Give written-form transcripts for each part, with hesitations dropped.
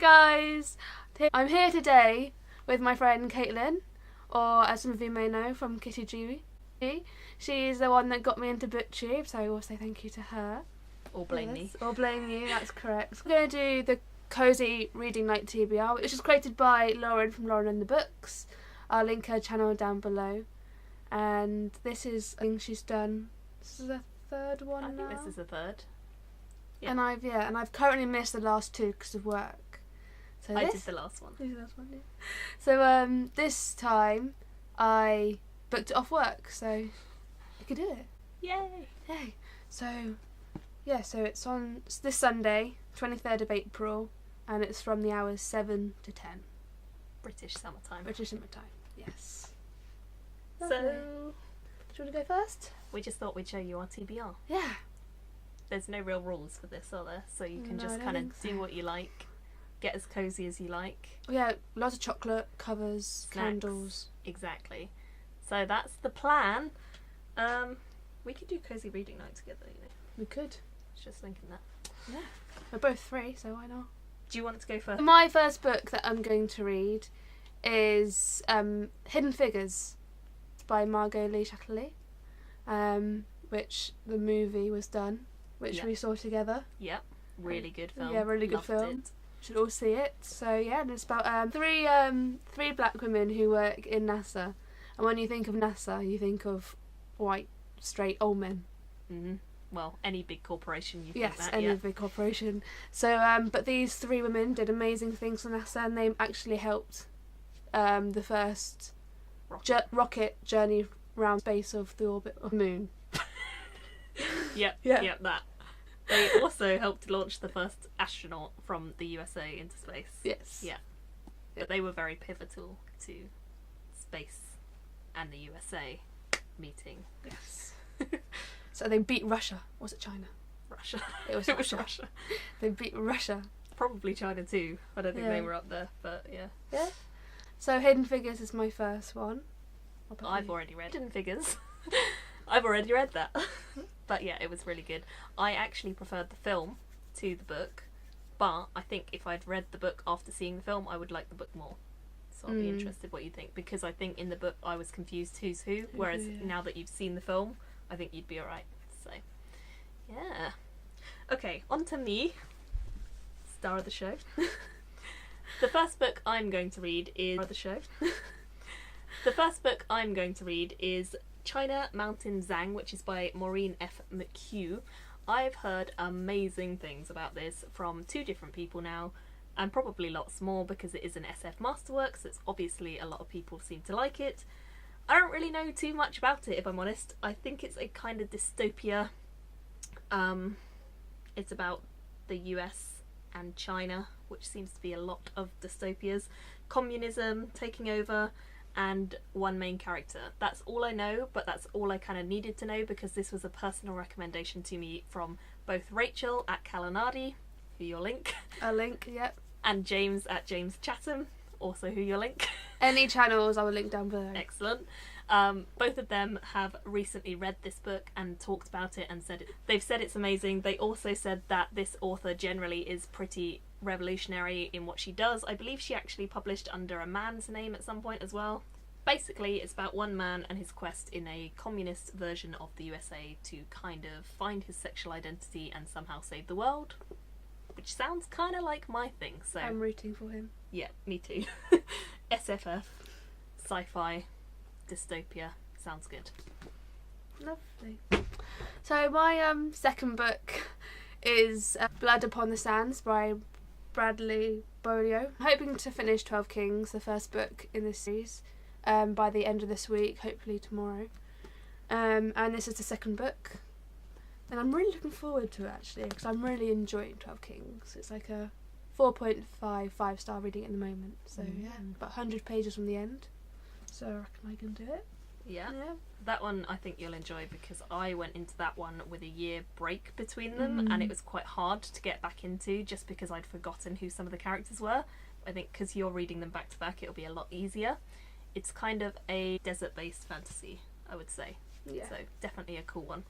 Guys, I'm here today with my friend Kaitlin, or as some of you may know from KittyG. She's the one that got me into BookTube, so I will say thank you to her. Or blame me. Or blame you, that's correct. We're going to do the Cosy Reading Night TBR, which is created by Lauren from Lauren and the Books. I'll link her channel down below. And this is, I think she's done, this is the third one now? I think this is the third. Yeah. And I've currently missed the last two because of work. So I did the last one. So this time I booked it off work, so I could do it. Yay! Yay! So yeah, so it's on this Sunday, 23rd of April, and it's from the hours 7 to 10. British summertime. British summertime, yes. So, do you want to go first? we just thought we'd show you our TBR. Yeah. There's no real rules for this, are there? So you can No, I just don't kind think of so. do what you like, get as cosy as you like. Yeah, lots of chocolate, covers, Snacks. candles. Exactly. So that's the plan. We could do cozy reading night together, you know. We could. Just thinking that. Yeah. We're both free, so why not? Do you want to go first? My first book that I'm going to read is Hidden Figures by Margot Lee Chatterley, which the movie was done, which we saw together. Yep. Really good film. Yeah, really good Loved film. it. Should all see it. So yeah, and it's about three black women who work in NASA, and when you think of NASA, you think of white, straight old men. Mm-hmm. Well, any big corporation you think Yes, that, any big corporation. So, but these three women did amazing things for NASA, and they actually helped the first rocket journey around space of the orbit of the moon. Yep, that. They also helped launch the first astronaut from the USA into space. Yes. Yeah. But they were very pivotal to space and the USA meeting. Yes. So they beat Russia. Was it China? Russia. It was Russia. They beat Russia. Probably China too. I don't think they were up there, but yeah. Yeah. So Hidden Figures is my first one. I've already read Hidden Figures. I've already read that. But yeah, it was really good. I actually preferred the film to the book, but I think if I'd read the book after seeing the film, I would like the book more. So I'll be interested what you think, because I think in the book I was confused who's who, whereas now that you've seen the film, I think you'd be alright. So, yeah. Okay, on to me, star of the show. The first book I'm going to read is China Mountain Zhang, which is by Maureen F. McHugh. I've heard amazing things about this from two different people now, and probably lots more because it is an SF masterwork, so it's obviously a lot of people seem to like it. I don't really know too much about it, if I'm honest. I think it's a kind of dystopia. It's about the US and China, which seems to be a lot of dystopias. Communism taking over, and one main character. That's all I know, but that's all I kind of needed to know because this was a personal recommendation to me from both Rachel at Calanardi, who you'll link. A link, yep. And James at James Chatham, also who you'll link. Any channels I will link down below. Excellent. Both of them have recently read this book and talked about it and they've said it's amazing. They also said that this author generally is pretty revolutionary in what she does. I believe she actually published under a man's name at some point as well. Basically, it's about one man and his quest in a communist version of the USA to kind of find his sexual identity and somehow save the world, which sounds kind of like my thing. So I'm rooting for him. Yeah, me too. SFF, sci-fi, dystopia, sounds good. Lovely. So my second book is Blood Upon the Sands by Bradley Bolio. I'm hoping to finish 12 Kings, the first book in this series, by the end of this week, hopefully tomorrow. And this is the second book. And I'm really looking forward to it actually, because I'm really enjoying 12 Kings. It's like a 4.5 5-star reading at the moment. So yeah, about 100 pages from the end. So I reckon I can do it. Yeah. That one I think you'll enjoy because I went into that one with a year break between them and it was quite hard to get back into just because I'd forgotten who some of the characters were. I think because you're reading them back to back it'll be a lot easier. It's kind of a desert-based fantasy, I would say. Yeah. So definitely a cool one.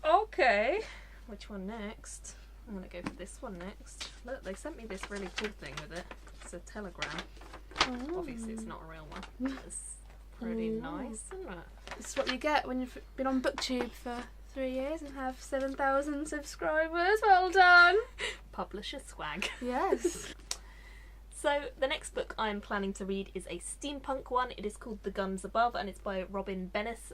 Okay. Which one next? I'm going to go for this one next. Look, they sent me this really cool thing with it. It's a telegram. Oh. Obviously it's not a real one. It's pretty nice, isn't it? This is what you get when you've been on BookTube for 3 years and have 7,000 subscribers. Well done. Publisher swag. Yes. So the next book I'm planning to read is a steampunk one. It is called The Guns Above and it's by Robin Bennis.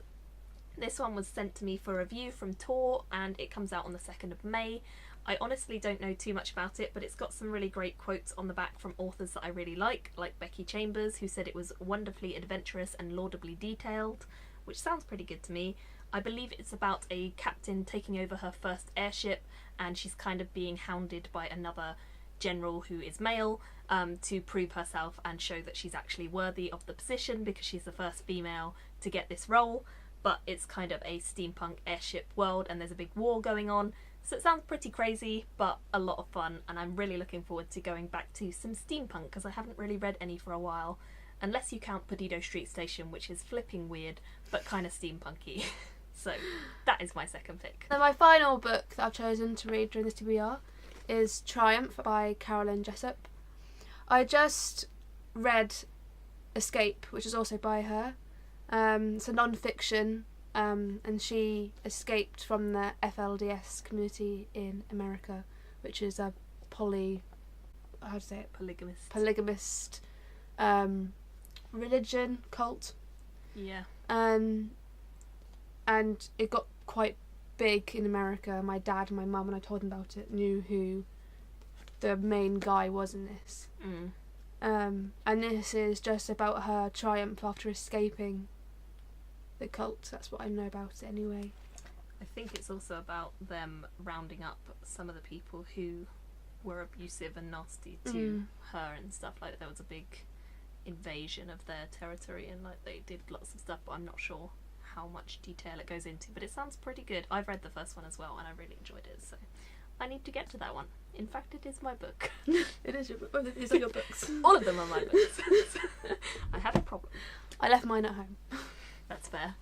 This one was sent to me for review from Tor and it comes out on the 2nd of May. I honestly don't know too much about it, but it's got some really great quotes on the back from authors that I really like Becky Chambers, who said it was wonderfully adventurous and laudably detailed, which sounds pretty good to me. I believe it's about a captain taking over her first airship and she's kind of being hounded by another general who is male to prove herself and show that she's actually worthy of the position because she's the first female to get this role. But it's kind of a steampunk airship world and there's a big war going on. So it sounds pretty crazy, but a lot of fun, and I'm really looking forward to going back to some steampunk because I haven't really read any for a while, unless you count Perdido Street Station, which is flipping weird, but kind of steampunky. So that is my second pick. So my final book that I've chosen to read during this TBR is Triumph by Carolyn Jessup. I just read Escape, which is also by her. It's a non-fiction. And she escaped from the FLDS community in America, which is a polygamist religion cult. Yeah. And it got quite big in America. My dad and my mum, when I told them about it, knew who the main guy was in this. And this is just about her triumph after escaping the cult. That's what I know about it anyway. I think it's also about them rounding up some of the people who were abusive and nasty to her and stuff. Like there was a big invasion of their territory and like they did lots of stuff, but I'm not sure how much detail it goes into, but it sounds pretty good. I've read the first one as well and I really enjoyed it, so I need to get to that one. In fact, it is my book. It is your book. Oh, these are your books. All of them are my books. I have a problem. I left mine at home. That's fair.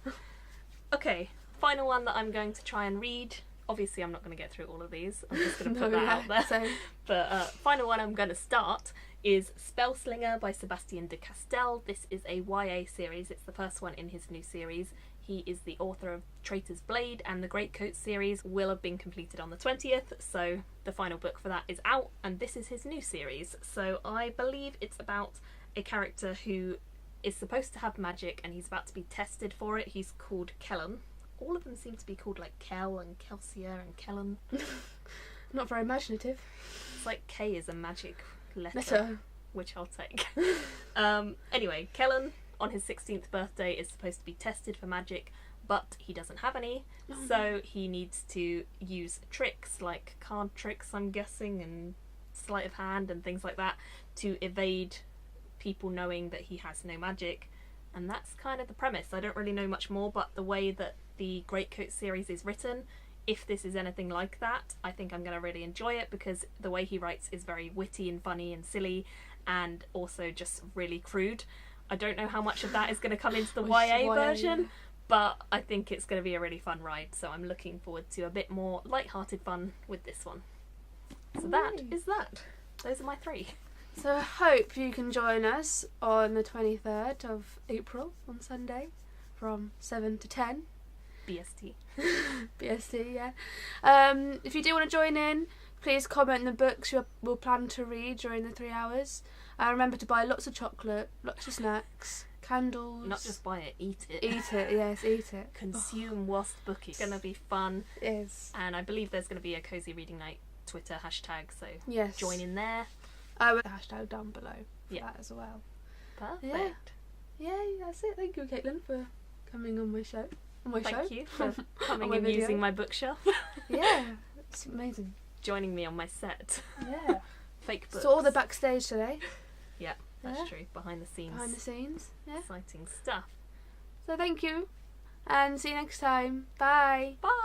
Okay, final one that I'm going to try and read. Obviously I'm not going to get through all of these. I'm just going to put that out there. Same. But final one I'm going to start is Spellslinger by Sebastian de Castell. This is a YA series. It's the first one in his new series. He is the author of Traitor's Blade, and the Greatcoat series will have been completed on the 20th, so the final book for that is out, and this is his new series. So I believe it's about a character who is supposed to have magic and he's about to be tested for it. He's called Kellen. All of them seem to be called like Kel and Kelsier and Kellen. Not very imaginative. It's like K is a magic letter. Which I'll take. Anyway, Kellen on his 16th birthday is supposed to be tested for magic, but he doesn't have any, so he needs to use tricks like card tricks, I'm guessing, and sleight of hand and things like that to evade people knowing that he has no magic. And that's kind of the premise. I don't really know much more, but the way that the Greatcoat series is written, if this is anything like that, I think I'm going to really enjoy it because the way he writes is very witty and funny and silly and also just really crude. I don't know how much of that is going to come into the YA version, but I think it's going to be a really fun ride, so I'm looking forward to a bit more light-hearted fun with this one. So that is that. Those are my three. So I hope you can join us on the 23rd of April on Sunday from 7 to 10. BST. BST, yeah. If you do want to join in, please comment the books we'll plan to read during the 3 hours. Remember to buy lots of chocolate, lots of snacks, candles. Not just buy it, eat it. Eat it, yes, eat it. Consume whilst booking. It's going to be fun. It is. And I believe there's going to be a Cozy Reading Night Twitter hashtag, so yes, join in there. With the hashtag down below for that as well. Perfect. Yeah, that's it. Thank you, Kaitlin, for coming on my show. Thank you for coming and using my bookshelf. Yeah, it's amazing. Joining me on my set. Yeah. Fake books. So all the backstage today. Yeah, that's true. Behind the scenes. Behind the scenes. Yeah. Exciting stuff. So thank you, and see you next time. Bye. Bye.